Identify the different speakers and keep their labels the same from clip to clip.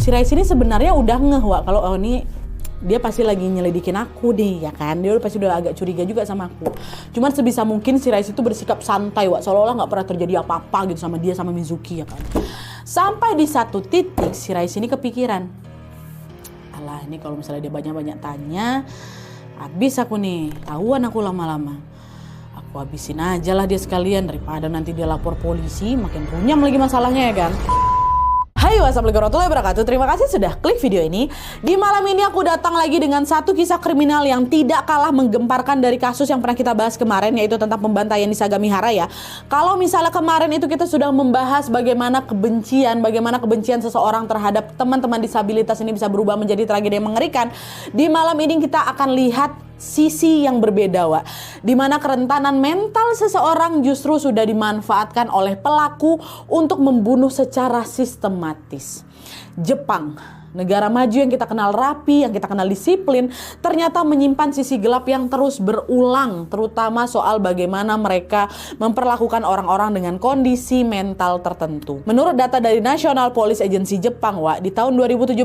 Speaker 1: si Rais ini sebenarnya udah ngeh Wak, kalau ini dia pasti lagi nyelidikin aku deh, ya kan? Dia pasti udah agak curiga juga sama aku. Cuman sebisa mungkin si Rais itu bersikap santai Wak, seolah-olah nggak pernah terjadi apa-apa gitu sama dia sama Mizuki, ya kan? Sampai di satu titik si Rais ini kepikiran, alah ini kalau misalnya dia banyak-banyak tanya, habis aku nih, tahuan aku lama-lama. Aku habisin aja lah dia sekalian, daripada nanti dia lapor polisi, makin runyam lagi masalahnya, ya kan? Hai, wassalamualaikum warahmatullahi wabarakatuh. Terima kasih sudah klik video ini. Di malam ini aku datang lagi dengan satu kisah kriminal yang tidak kalah menggemparkan dari kasus yang pernah kita bahas kemarin, yaitu tentang pembantaian di Sagamihara ya. Kalau misalnya kemarin itu kita sudah membahas bagaimana kebencian seseorang terhadap teman-teman disabilitas ini bisa berubah menjadi tragedi yang mengerikan. Di malam ini kita akan lihat sisi yang berbeda Wak, dimana kerentanan mental seseorang justru sudah dimanfaatkan oleh pelaku untuk membunuh secara sistematis. Jepang, negara maju yang kita kenal rapi, yang kita kenal disiplin, ternyata menyimpan sisi gelap yang terus berulang, terutama soal bagaimana mereka memperlakukan orang-orang dengan kondisi mental tertentu. Menurut data dari National Police Agency Jepang, Wak, di tahun 2017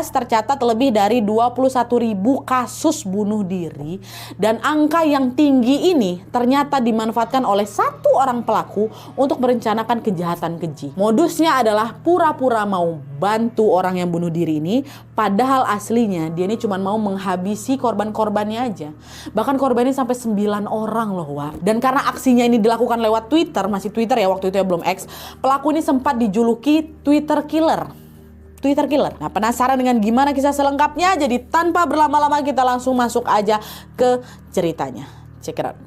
Speaker 1: tercatat lebih dari 21.000 kasus bunuh diri, dan angka yang tinggi ini ternyata dimanfaatkan oleh satu orang pelaku untuk merencanakan kejahatan keji. Modusnya adalah pura-pura mau bantu orang yang bunuh diri ini, padahal aslinya dia ini cuma mau menghabisi korban-korbannya aja. Bahkan korbannya sampai 9 orang loh Wak. Dan karena aksinya ini dilakukan lewat Twitter, masih Twitter ya waktu itu ya, belum X, pelaku ini sempat dijuluki Twitter Killer. Nah, penasaran dengan gimana kisah selengkapnya? Jadi tanpa berlama-lama kita langsung masuk aja ke ceritanya. Check it out.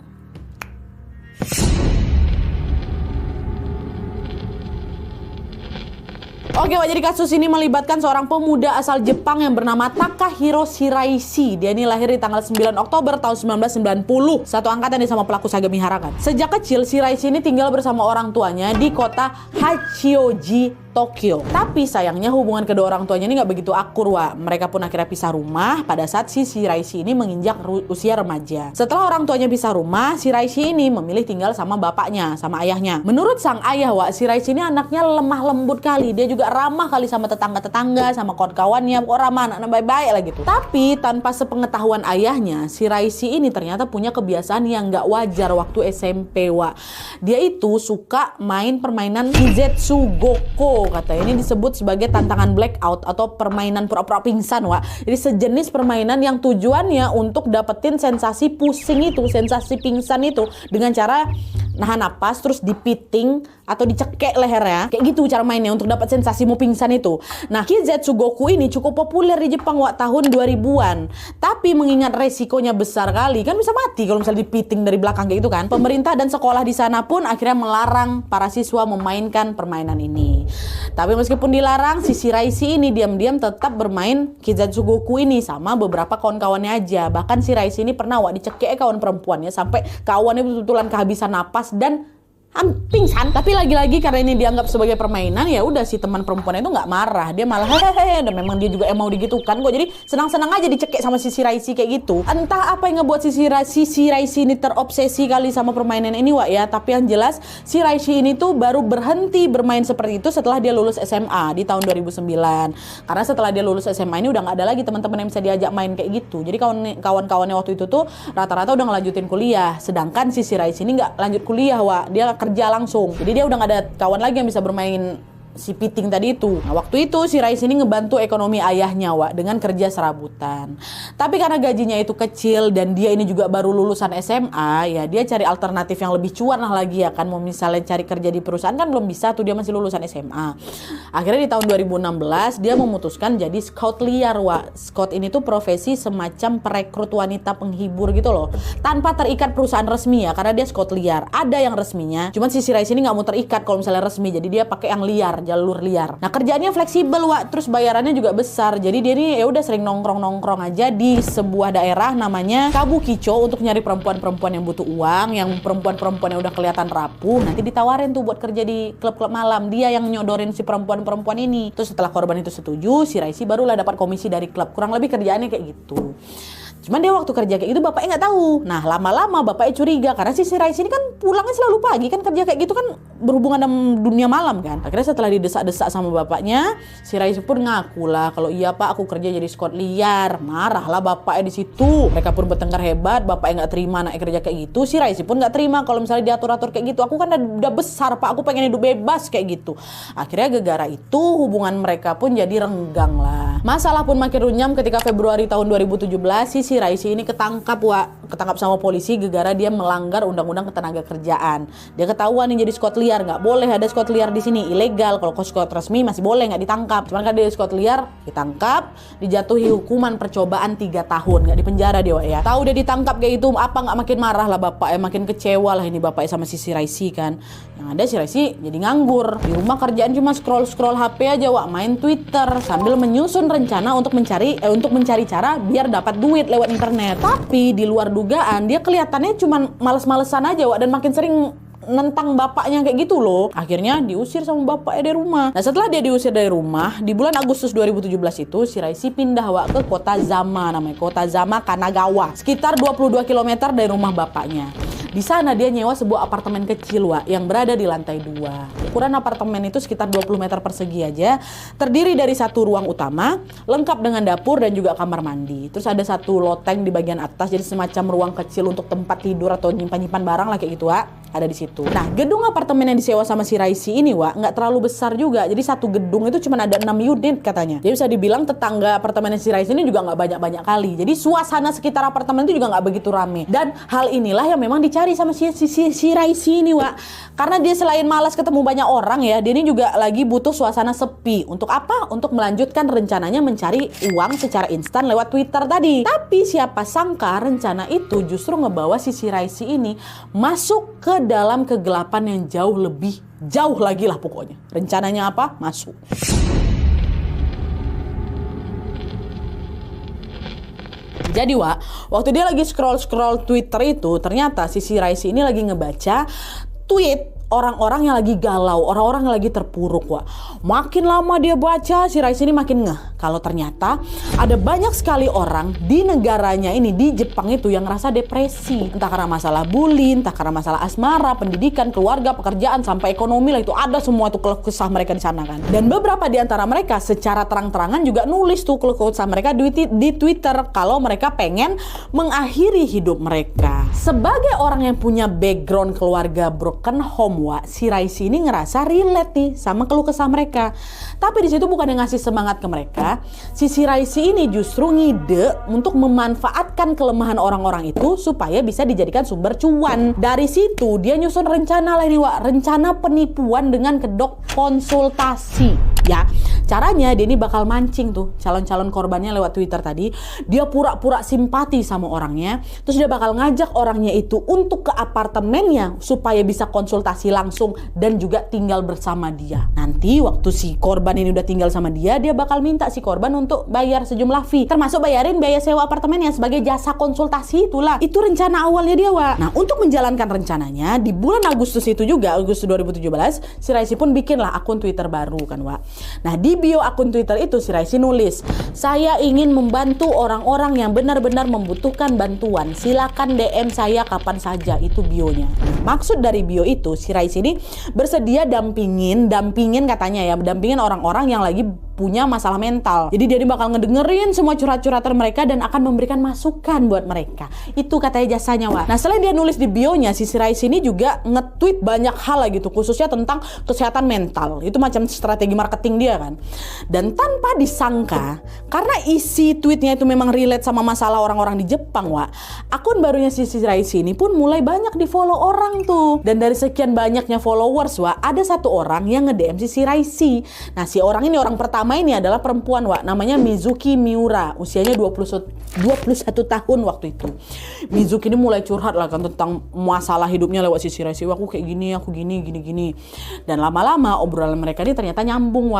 Speaker 1: Oke, jadi kasus ini melibatkan seorang pemuda asal Jepang yang bernama Takahiro Shiraishi. Dia ini lahir di tanggal 9 Oktober tahun 1990. Satu angkatan dia sama pelaku Sagamihara kan. Sejak kecil, Shiraishi ini tinggal bersama orang tuanya di kota Hachioji, Tokyo. Tapi sayangnya hubungan kedua orang tuanya ini nggak begitu akur Wak. Mereka pun akhirnya pisah rumah pada saat si Shiraishi ini menginjak usia remaja. Setelah orang tuanya pisah rumah, Shiraishi ini memilih tinggal sama bapaknya, sama ayahnya. Menurut sang ayah Wak, Shiraishi ini anaknya lemah lembut kali. Dia juga ramah kali sama tetangga-tetangga, sama kawan-kawannya, ramah, anak-anak baik-baik lah gitu. Tapi tanpa sepengetahuan ayahnya, Shiraishi ini ternyata punya kebiasaan yang nggak wajar waktu SMP Wak. Dia itu suka main permainan Kizetsu Goko. Katanya ini disebut sebagai tantangan blackout atau permainan pura-pura pingsan Wak. Jadi sejenis permainan yang tujuannya untuk dapetin sensasi pusing itu, sensasi pingsan itu dengan cara nahan napas terus dipiting atau dicekek lehernya. Kayak gitu cara mainnya untuk dapat sensasi mau pingsan itu. Nah, Kizetsu Goku ini cukup populer di Jepang Wak tahun 2000-an. Tapi mengingat resikonya besar kali, kan bisa mati kalau misalnya dipiting dari belakang kayak gitu kan. Pemerintah dan sekolah di sana pun akhirnya melarang para siswa memainkan permainan ini. Tapi meskipun dilarang, si Shiraishi ini diam-diam tetap bermain Kizetsu Goku ini sama beberapa kawan-kawannya aja. Bahkan si Shiraishi ini pernah Wak dicekek kawan perempuannya sampai kawannya betul-betulan kehabisan napas dan pingsan. Tapi lagi-lagi karena ini dianggap sebagai permainan, ya udah si teman perempuan itu nggak marah, dia malah hehehe, dan memang dia juga mau digitukan kok. Jadi senang-senang aja dicekek sama si Shiraishi kayak gitu. Entah apa yang ngebuat si Shiraishi ini terobsesi kali sama permainan ini Wak ya. Tapi yang jelas si Shiraishi ini tuh baru berhenti bermain seperti itu setelah dia lulus SMA di tahun 2009. Karena setelah dia lulus SMA ini udah nggak ada lagi teman-teman yang bisa diajak main kayak gitu. Jadi kawan-kawannya waktu itu tuh rata-rata udah ngelanjutin kuliah. Sedangkan si Shiraishi ini nggak lanjut kuliah Wak, dia kerja langsung. Jadi dia udah gak ada kawan lagi yang bisa bermain si piting tadi itu. Nah, waktu itu si Rais ini ngebantu ekonomi ayahnya Wak dengan kerja serabutan. Tapi karena gajinya itu kecil dan dia ini juga baru lulusan SMA, ya dia cari alternatif yang lebih cuan lah lagi ya kan. Mau misalnya cari kerja di perusahaan kan belum bisa tuh, dia masih lulusan SMA. Akhirnya di tahun 2016 dia memutuskan jadi scout liar Wak. Scout ini tuh profesi semacam perekrut wanita penghibur gitu loh. Tanpa terikat perusahaan resmi ya, karena dia scout liar. Ada yang resminya, cuman si Rais ini nggak mau terikat kalau misalnya resmi. Jadi dia pakai yang liar, jalur liar. Nah, kerjaannya fleksibel Wak, terus bayarannya juga besar. Jadi dia nih ya udah sering nongkrong aja di sebuah daerah namanya Kabukicho untuk nyari perempuan-perempuan yang butuh uang, yang perempuan-perempuan yang udah kelihatan rapuh, nanti ditawarin tuh buat kerja di klub-klub malam. Dia yang nyodorin si perempuan-perempuan ini. Terus setelah korban itu setuju, si Raisi barulah dapat komisi dari klub. Kurang lebih kerjaannya kayak gitu. Cuman dia waktu kerja kayak gitu bapaknya nggak tahu. Nah lama-lama bapaknya curiga karena si Raisi ini kan pulangnya selalu pagi, kan kerja kayak gitu kan berhubungan dengan dunia malam kan. Akhirnya setelah didesak-desak sama bapaknya, si Raisi pun ngaku lah kalau iya pak aku kerja jadi squad liar. Marahlah bapaknya di situ. Mereka pun bertengkar hebat, bapaknya nggak terima anaknya kerja kayak gitu. Si Raisi pun nggak terima kalau misalnya diatur-atur kayak gitu. Aku kan udah besar pak, aku pengen hidup bebas kayak gitu. Akhirnya gara-gara itu hubungan mereka pun jadi renggang lah. Masalah pun makin runyam ketika Februari tahun 2017 si Raisi ini ketangkap sama polisi gara-gara dia melanggar undang-undang ketenaga kerjaan. Dia ketahuan nih jadi squad liar, nggak boleh ada squad liar di sini, ilegal. Kalau squad resmi masih boleh nggak ditangkap. Cuman kan dia squad liar ditangkap, dijatuhi hukuman percobaan 3 tahun, nggak dipenjara dia ya. Tahu dia ditangkap kayak gitu, apa nggak makin marah lah bapaknya, makin kecewa lah ini bapaknya sama si Raisi kan. Yang ada si Raisi jadi nganggur di rumah, kerjaan cuma scroll HP aja main Twitter sambil menyusun rencana untuk mencari cara biar dapat duit lewat internet. Tapi di luar dugaan dia kelihatannya cuma males-malesan aja dan makin sering nentang bapaknya kayak gitu loh. Akhirnya diusir sama bapaknya dari rumah. Nah setelah dia diusir dari rumah, di bulan Agustus 2017 itu si Raisi pindah ke kota Zama, namanya kota Zama Kanagawa, sekitar 22 km dari rumah bapaknya. Di sana dia nyewa sebuah apartemen kecil yang berada di lantai 2. Ukuran apartemen itu sekitar 20 meter persegi aja. Terdiri dari satu ruang utama, lengkap dengan dapur dan juga kamar mandi. Terus ada satu loteng di bagian atas, jadi semacam ruang kecil untuk tempat tidur atau nyimpan-nyimpan barang lah kayak gitu ada di situ. Nah gedung apartemen yang disewa sama si Raisi ini nggak terlalu besar juga. Jadi satu gedung itu cuma ada 6 unit katanya. Jadi bisa dibilang tetangga apartemen si Raisi ini juga nggak banyak-banyak kali. Jadi suasana sekitar apartemen itu juga nggak begitu rame. Dan hal inilah yang memang dicari sama si Raisi ini karena dia selain malas ketemu banyak orang ya, dia ini juga lagi butuh suasana sepi. Untuk apa? Untuk melanjutkan rencananya mencari uang secara instan lewat Twitter tadi. Tapi siapa sangka rencana itu justru ngebawa si Raisi ini masuk ke dalam kegelapan yang jauh lagi lah pokoknya. Rencananya apa? Masuk. Jadi waktu dia lagi scroll Twitter itu, ternyata si Raisi ini lagi ngebaca tweet orang-orang yang lagi galau, orang-orang yang lagi terpuruk Makin lama dia baca, si Raisi ini makin ngeh kalau ternyata ada banyak sekali orang di negaranya ini, di Jepang itu yang ngerasa depresi. Entah karena masalah bully, entah karena masalah asmara, pendidikan, keluarga, pekerjaan, sampai ekonomi lah, itu ada semua tuh keluh kesah mereka di sana kan. Dan beberapa di antara mereka secara terang-terangan juga nulis tuh keluh kesah mereka di Twitter kalau mereka pengen mengakhiri hidup mereka. Sebagai orang yang punya background keluarga broken home, si Raisi ini ngerasa relate nih sama keluh kesah mereka. Tapi di situ bukan yang ngasih semangat ke mereka, si Raisi ini justru ngide untuk memanfaatkan kelemahan orang-orang itu supaya bisa dijadikan sumber cuan. Dari situ dia nyusun rencana lah ini rencana penipuan dengan kedok konsultasi. Ya, caranya dia ini bakal mancing tuh calon-calon korbannya lewat Twitter tadi. Dia pura-pura simpati sama orangnya, terus dia bakal ngajak orangnya itu untuk ke apartemennya supaya bisa konsultasi langsung dan juga tinggal bersama dia. Nanti waktu si korban ini udah tinggal sama dia bakal minta si korban untuk bayar sejumlah fee, termasuk bayarin biaya sewa apartemennya sebagai jasa konsultasi itulah. Itu rencana awalnya dia Nah untuk menjalankan rencananya, di bulan Agustus itu juga, Agustus 2017, si Raisi pun bikinlah akun Twitter baru kan Nah di bio akun Twitter itu si Raisi nulis, saya ingin membantu orang-orang yang benar-benar membutuhkan bantuan, silakan DM saya kapan saja. Itu bionya. Maksud dari bio itu, si Raisi ini bersedia dampingin katanya ya, dampingin orang-orang yang lagi punya masalah mental. Jadi dia bakal ngedengerin semua curhat-curhatan mereka dan akan memberikan masukan buat mereka. Itu katanya jasanya Nah selain dia nulis di bionya, si Raisi ini juga nge-tweet banyak hal lah gitu, khususnya tentang kesehatan mental. Itu macam strategi marketing dia kan. Dan tanpa disangka, karena isi tweetnya itu memang relate sama masalah orang-orang di Jepang akun barunya si Raisi ini pun mulai banyak di follow orang tuh. Dan dari sekian banyaknya followers ada satu orang yang nge-DM si Raisi. Nah si orang ini, orang pertama ini adalah perempuan namanya Mizuki Miura, usianya 21 tahun waktu itu. Mizuki ini mulai curhat lah kan tentang masalah hidupnya lewat si Raisi. Aku kayak gini, aku gini. Dan lama-lama obrolan mereka ini ternyata nyambung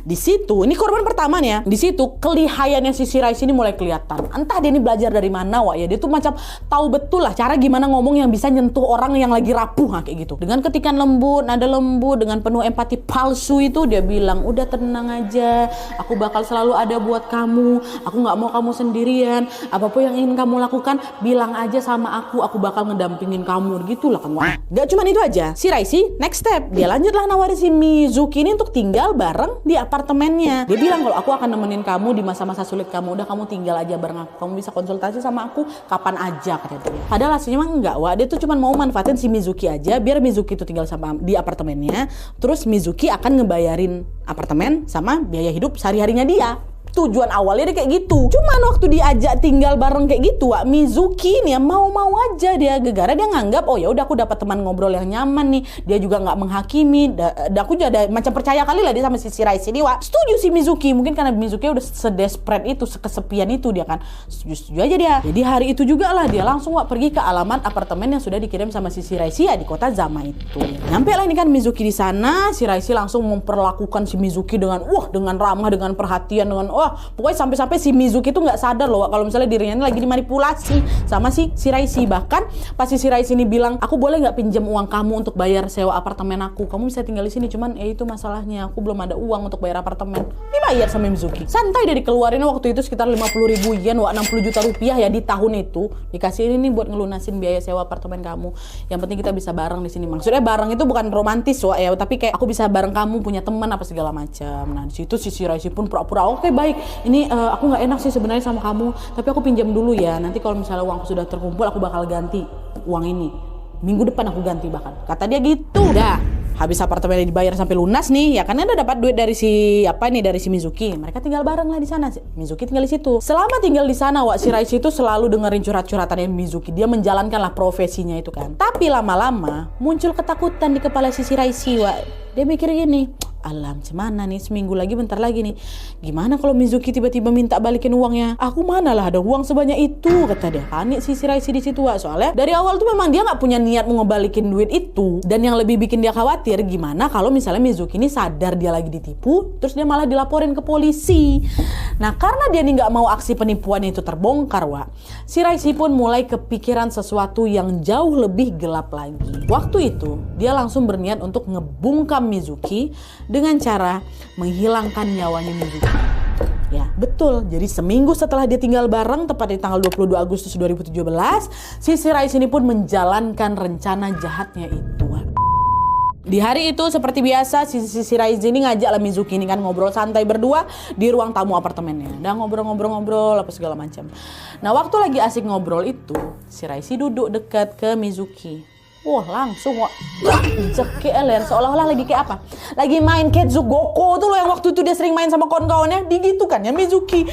Speaker 1: Di situ, ini korban pertama nih ya. Di situ kelihayannya si Raisi ini mulai kelihatan. Entah dia ini belajar dari mana ya. Dia tuh macam tahu betul lah cara gimana ngomong yang bisa nyentuh orang yang lagi rapuh kayak gitu. Dengan ketikan lembut, nada lembut, dengan penuh empati palsu itu dia bilang, udah tenang aja, aja, aku bakal selalu ada buat kamu, aku nggak mau kamu sendirian, apapun yang ingin kamu lakukan bilang aja sama aku bakal ngedampingin kamu, gitulah kan. Gak cuman itu aja, si Raisi next step, dia lanjutlah nawarin si Mizuki ini untuk tinggal bareng di apartemennya. Dia bilang kalau aku akan nemenin kamu di masa-masa sulit kamu, udah kamu tinggal aja bareng aku, kamu bisa konsultasi sama aku kapan aja, katanya dia. Padahal aslinya mah enggak, wah, dia tuh cuman mau manfaatin si Mizuki aja biar Mizuki tuh tinggal sama di apartemennya, terus Mizuki akan ngebayarin apartemen sama biaya hidup sehari-harinya dia. Tujuan awalnya dia kayak gitu. Cuman waktu diajak tinggal bareng kayak gitu, Wak, Mizuki nih ya mau-mau aja dia, gegara dia nganggap oh ya udah aku dapat teman ngobrol yang nyaman nih. Dia juga nggak menghakimi. Aku juga ada macam percaya kali lah dia sama si Shiraishi ini, Wak. Setuju si Mizuki, mungkin karena Mizuki udah sedesperate itu, sekesepian itu dia kan. Setuju aja dia. Jadi hari itu juga lah dia langsung, Wak, pergi ke alamat apartemen yang sudah dikirim sama si Shiraishi ya di kota Zama itu. Nyampe lah ini kan Mizuki di sana, Shiraishi langsung memperlakukan si Mizuki dengan dengan ramah, dengan perhatian, dengan pokoknya sampai-sampai si Mizuki tuh nggak sadar loh kalau misalnya dirinya ini lagi dimanipulasi sama si Shiraishi. Bahkan pas si Shiraishi ini bilang, aku boleh nggak pinjam uang kamu untuk bayar sewa apartemen aku, kamu bisa tinggal di sini, cuman itu masalahnya aku belum ada uang untuk bayar apartemen. Dibayar sama Mizuki santai, dari keluarin waktu itu sekitar 50.000 yen, 60 juta rupiah ya di tahun itu, dikasih ini nih buat ngelunasin biaya sewa apartemen kamu, yang penting kita bisa bareng di sini. Maksudnya bareng itu bukan romantis, Wak, ya, tapi kayak aku bisa bareng kamu, punya teman apa segala macam. Nah di situ si Shiraishi pun pura-pura oke baik, ini aku nggak enak sih sebenarnya sama kamu, tapi aku pinjam dulu ya, nanti kalau misalnya uangku sudah terkumpul aku bakal ganti uang ini, minggu depan aku ganti bahkan, kata dia gitu. Dah habis apartemennya dibayar sampai lunas nih ya, karena udah dapat duit dari si dari si Mizuki, mereka tinggal bareng lah di sana. Mizuki tinggal di situ. Selama tinggal di sana, Wak, Shiraishi itu selalu dengerin curhat-curhatannya Mizuki, dia menjalankan lah profesinya itu kan. Tapi lama-lama muncul ketakutan di kepala si Shiraishi, Wak. Dia mikir gini, alam cemana nih, seminggu lagi bentar lagi nih, gimana kalau Mizuki tiba-tiba minta balikin uangnya, aku mana lah ada uang sebanyak itu, kata dia. Panik si Shiraishi di situ, Wak. Soalnya dari awal tuh memang dia nggak punya niat mau ngebalikin duit itu, dan yang lebih bikin dia khawatir gimana kalau misalnya Mizuki ini sadar dia lagi ditipu, terus dia malah dilaporin ke polisi. Nah karena dia nih nggak mau aksi penipuan itu terbongkar, Wak, Shiraishi pun mulai kepikiran sesuatu yang jauh lebih gelap lagi. Waktu itu dia langsung berniat untuk ngebungkam Mizuki dengan cara menghilangkan nyawanya Mizuki. Ya, betul. Jadi seminggu setelah dia tinggal bareng, tepat di tanggal 22 Agustus 2017, si Shiraishi ini pun menjalankan rencana jahatnya itu. Di hari itu seperti biasa si Shiraishi ini ngajak lah Mizuki ini kan ngobrol santai berdua di ruang tamu apartemennya. Udah ngobrol-ngobrol apa segala macam. Nah, waktu lagi asik ngobrol itu, Shiraishi duduk dekat ke Mizuki. Wah, langsung, Wak, jeki eler, seolah-olah lagi kayak apa? Lagi main Ketsugoko tuh loh, yang waktu itu dia sering main sama kawan-kawannya, digitu kan ya Mizuki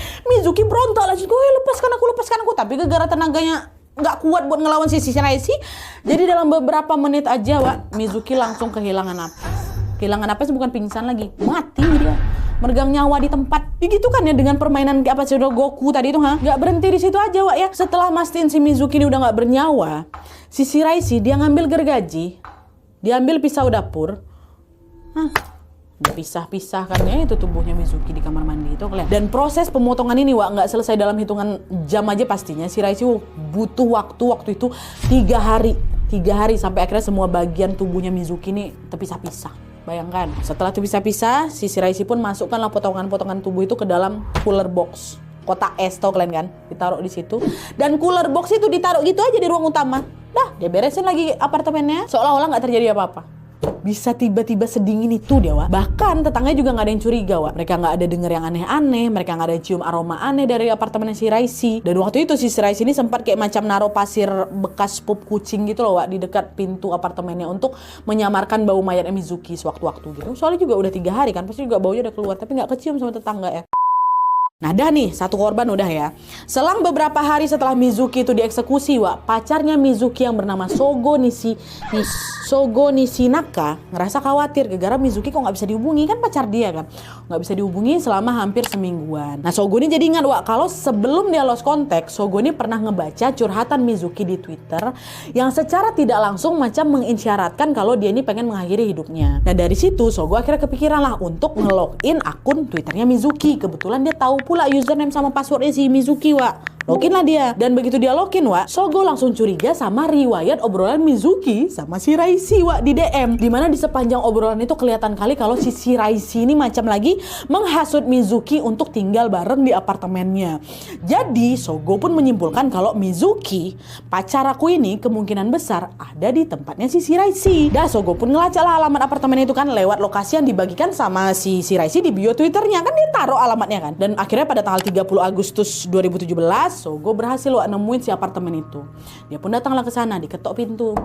Speaker 1: berontak lah, lepaskan aku, tapi gara-gara tenaganya nggak kuat buat ngelawan si Shiraishi, jadi dalam beberapa menit aja, Wak, Mizuki langsung kehilangan napas bukan pingsan lagi, mati dia, meregang nyawa di tempat. Begitu kan ya dengan permainan apa sih Goku tadi itu, nggak berhenti di situ aja, Wak, ya. Setelah mastiin si Mizuki ini udah nggak bernyawa, si Shiraishi dia ngambil gergaji, dia ambil pisau dapur, dipisah-pisah kan ya itu tubuhnya Mizuki di kamar mandi itu, kalian. Dan proses pemotongan ini, Wak, nggak selesai dalam hitungan jam aja pastinya. Shiraishi butuh waktu itu 3 hari sampai akhirnya semua bagian tubuhnya Mizuki ini terpisah-pisah. Bayangkan, setelah terpisah-pisah, si Shiraishi pun masukkanlah potongan-potongan tubuh itu ke dalam cooler box. Kotak es, tau kalian kan? Ditaruh di situ. Dan cooler box itu ditaruh gitu aja di ruang utama. Dah, dia beresin lagi apartemennya seolah-olah nggak terjadi apa-apa. Bisa tiba-tiba sedingin itu dia, Wak. Bahkan tetangganya juga nggak ada yang curiga, Wak. Mereka nggak ada denger yang aneh-aneh, mereka nggak ada cium aroma aneh dari apartemen Shiraishi. Dan waktu itu si Shiraishi ini sempat kayak macam naruh pasir bekas pup kucing gitu loh, Wak, di dekat pintu apartemennya untuk menyamarkan bau mayatnya Mizuki sewaktu-waktu gitu. Soalnya juga udah 3 hari kan, pasti juga baunya udah keluar, tapi nggak kecium sama tetangga ya. Nah, dah nih, 1 korban udah ya. Selang beberapa hari setelah Mizuki itu dieksekusi, Wak, pacarnya Mizuki yang bernama Sogo Nishinaka ngerasa khawatir gara-gara Mizuki kok nggak bisa dihubungi, kan pacar dia kan. Nggak bisa dihubungi selama hampir semingguan. Nah, Sogo ini jadi ingat, Wak, kalau sebelum dia lost contact, Sogo ini pernah ngebaca curhatan Mizuki di Twitter yang secara tidak langsung macam mengisyaratkan kalau dia ini pengen mengakhiri hidupnya. Nah, dari situ Sogo akhirnya kepikiran lah untuk nge-login akun Twitternya Mizuki. Kebetulan dia tahu pula username sama passwordnya si Mizuki, Wak. Login lah dia. Dan begitu dia login, Wak, Sogo langsung curiga sama riwayat obrolan Mizuki sama Shiraishi, Wak, di DM. Dimana di sepanjang obrolan itu kelihatan kali kalau si Shiraishi ini macam lagi menghasut Mizuki untuk tinggal bareng di apartemennya. Jadi Sogo pun menyimpulkan kalau Mizuki, pacar aku ini kemungkinan besar ada di tempatnya si Shiraishi. Dah Sogo pun ngelacak lah alamat apartemen itu kan lewat lokasi yang dibagikan sama si Shiraishi di bio Twitternya. Kan dia taruh alamatnya kan. Dan akhirnya pada tanggal 30 Agustus 2017 Sogo berhasil nemuin si apartemen itu. Dia pun datanglah ke sana, diketok pintu.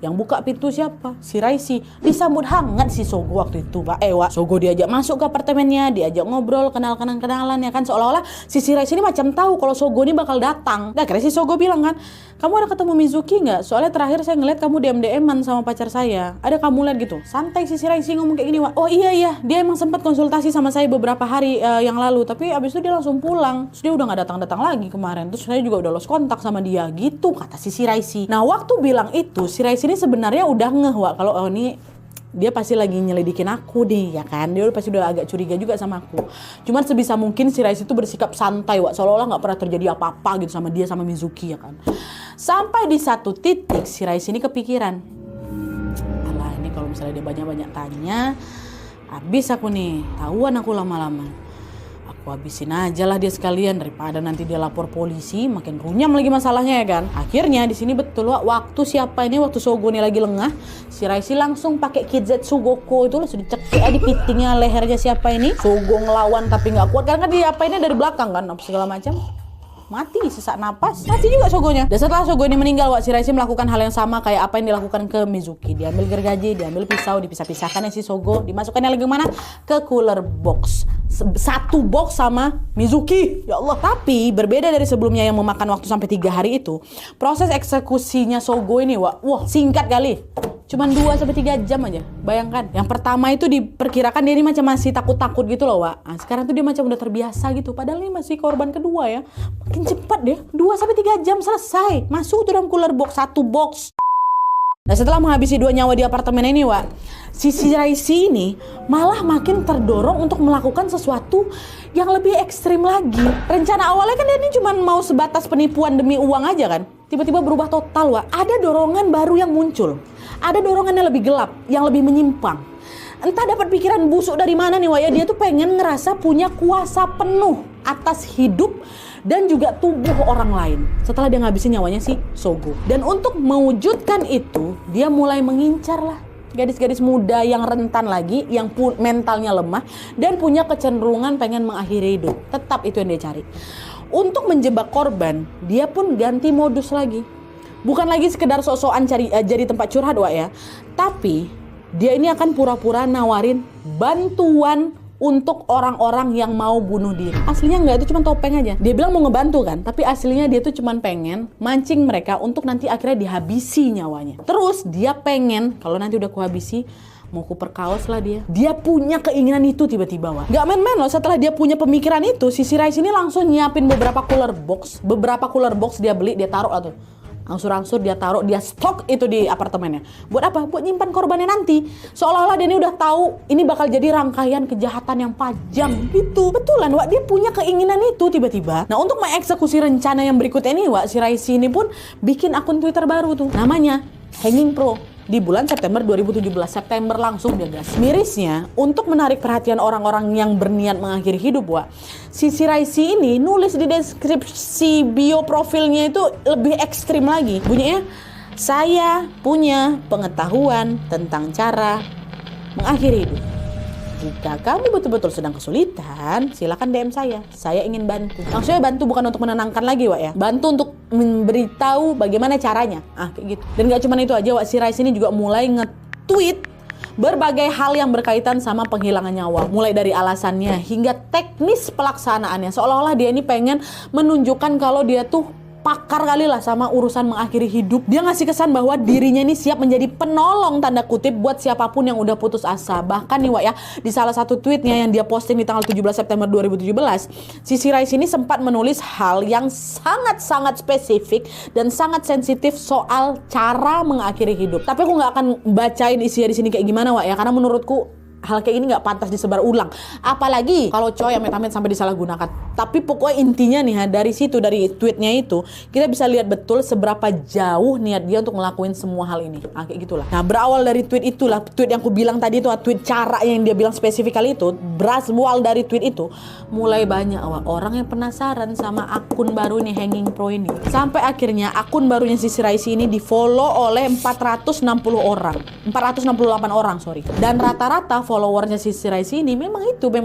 Speaker 1: Yang buka pintu siapa? Shiraishi. Disambut hangat si Sogo waktu itu, Pak. Wak, Sogo diajak masuk ke apartemennya, diajak ngobrol, kenalan ya kan, seolah-olah si Shiraishi ini macam tahu kalau Sogo ini bakal datang. Nah, akhirnya si Sogo bilang kan, kamu ada ketemu Mizuki nggak? Soalnya terakhir saya ngeliat kamu DM-an sama pacar saya. Ada kamu lihat gitu? Santai si Shiraishi ngomong kayak gini, Wak. Oh iya, dia emang sempat konsultasi sama saya beberapa hari yang lalu, tapi abis itu dia langsung pulang. Terus dia udah nggak datang-datang lagi kemarin. Terus saya juga udah lost kontak sama dia gitu, kata si Shiraishi. Nah, waktu bilang itu Shiraishi ini sebenarnya udah ngeh, Wak, kalau ini dia pasti lagi nyelidikin aku deh, ya kan. Dia pasti udah agak curiga juga sama aku. Cuman sebisa mungkin Shiraishi itu bersikap santai, Wak, seolah-olah nggak pernah terjadi apa-apa gitu sama dia sama Mizuki, ya kan. Sampai di satu titik Shiraishi ini kepikiran, alah, ini kalau misalnya dia banyak-banyak tanya, habis aku nih, tahuan aku lama-lama. Aku habisin aja lah dia sekalian daripada nanti dia lapor polisi, makin runyam lagi masalahnya, ya kan. Akhirnya di sini betul, Wak, waktu Sogo nih lagi lengah, Shiraishi langsung pakai Kizetsu Goko itu langsung dicekik di pitingnya lehernya siapa ini. Sogo ngelawan tapi nggak kuat karena dia apa ini dari belakang kan, apa segala macam. Mati, sesak napas, mati juga Sogonya. Dan setelah Sogo ini meninggal, Wak, Shiraishi melakukan hal yang sama kayak apa yang dilakukan ke Mizuki. Diambil gergaji, diambil pisau, dipisah-pisahkan si Sogo, dimasukkannya lagi kemana? Ke cooler box. Satu box sama Mizuki, ya Allah. Tapi berbeda dari sebelumnya yang memakan waktu sampai 3 hari itu, proses eksekusinya Sogo ini, Wak, wah, singkat kali. Cuman 2-3 jam aja. Bayangkan. Yang pertama itu diperkirakan dia ini macam masih takut-takut gitu loh, Wak. Nah, sekarang tuh dia macam udah terbiasa gitu. Padahal ini masih korban kedua ya. Makin cepat deh. 2-3 jam selesai. Masuk tuh dalam cooler box, satu box. Nah, setelah menghabisi 2 nyawa di apartemen ini, Wak, si Shiraishi ini malah makin terdorong untuk melakukan sesuatu yang lebih ekstrim lagi. Rencana awalnya kan dia ini cuma mau sebatas penipuan demi uang aja kan. Tiba-tiba berubah total, Wak. Ada dorongan baru yang muncul. Ada dorongan yang lebih gelap, yang lebih menyimpang. Entah dapat pikiran busuk dari mana nih, Wak, ya. Dia tuh pengen ngerasa punya kuasa penuh atas hidup dan juga tubuh orang lain setelah dia ngabisin nyawanya si Sogo. Dan untuk mewujudkan itu, dia mulai mengincar lah gadis-gadis muda yang rentan lagi, yang mentalnya lemah dan punya kecenderungan pengen mengakhiri hidup. Tetap itu yang dia cari. Untuk menjebak korban, dia pun ganti modus lagi. Bukan lagi sekedar sok-sokan jadi tempat curhat, Wak, ya. Tapi dia ini akan pura-pura nawarin bantuan untuk orang-orang yang mau bunuh diri. Aslinya enggak, itu cuma topeng aja. Dia bilang mau ngebantu kan, tapi aslinya dia tuh cuma pengen mancing mereka untuk nanti akhirnya dihabisi nyawanya. Terus dia pengen kalau nanti udah kuhabisi, mau ku perkaos lah dia. Dia punya keinginan itu tiba-tiba, Wak. Gak main-main loh, setelah dia punya pemikiran itu, si Shiraishi ini langsung nyiapin beberapa cooler box. Beberapa cooler box dia beli, dia taruh lah tuh. Angsur-angsur dia taruh, dia stok itu di apartemennya. Buat apa? Buat nyimpan korbannya nanti. Seolah-olah dia ini udah tahu ini bakal jadi rangkaian kejahatan yang panjang gitu. Betulan, Wak, dia punya keinginan itu tiba-tiba. Nah, untuk mengeksekusi rencana yang berikutnya ini, Wak, Shiraishi ini pun bikin akun Twitter baru tuh. Namanya Hanging Pro. Di bulan September 2017, September langsung dia gas. Mirisnya, untuk menarik perhatian orang-orang yang berniat mengakhiri hidup, Wak, si Shiraishi ini nulis di deskripsi bio profilnya itu lebih ekstrim lagi. Bunyinya, saya punya pengetahuan tentang cara mengakhiri hidup. Jika kamu betul-betul sedang kesulitan, silakan DM saya. Saya ingin bantu. Maksudnya bantu bukan untuk menenangkan lagi, Wak, ya. Bantu untuk memberitahu bagaimana caranya. Kayak gitu. Dan gak cuma itu aja, Wak. Shiraishi ini juga mulai nge-tweet berbagai hal yang berkaitan sama penghilangan nyawa. Mulai dari alasannya hingga teknis pelaksanaannya. Seolah-olah dia ini pengen menunjukkan kalau dia tuh pakar kali lah sama urusan mengakhiri hidup. Dia ngasih kesan bahwa dirinya ini siap menjadi penolong tanda kutip buat siapapun yang udah putus asa. Bahkan nih, Wak, ya, di salah satu tweetnya yang dia posting di tanggal 17 September 2017, si Shiraishi ini sempat menulis hal yang sangat-sangat spesifik dan sangat sensitif soal cara mengakhiri hidup. Tapi aku nggak akan bacain isinya di sini kayak gimana, Wak, ya, karena menurutku hal kayak gini nggak pantas disebar ulang. Apalagi kalau cowok yang amit-amit sampai disalahgunakan. Tapi pokoknya intinya nih ya, dari situ, dari tweetnya itu, kita bisa lihat betul seberapa jauh niat dia untuk ngelakuin semua hal ini. Kayak gitulah. Nah, berawal dari tweet itulah, tweet yang aku bilang tadi itu, tweet cara yang dia bilang spesifik kali itu, berawal dari tweet itu, mulai banyak orang yang penasaran sama akun baru nih, Hanging Pro ini. Sampai akhirnya akun barunya Sissy Raisi ini di-follow oleh 468 orang, sorry. Dan rata-rata followersnya Sissy Raisi ini memang punya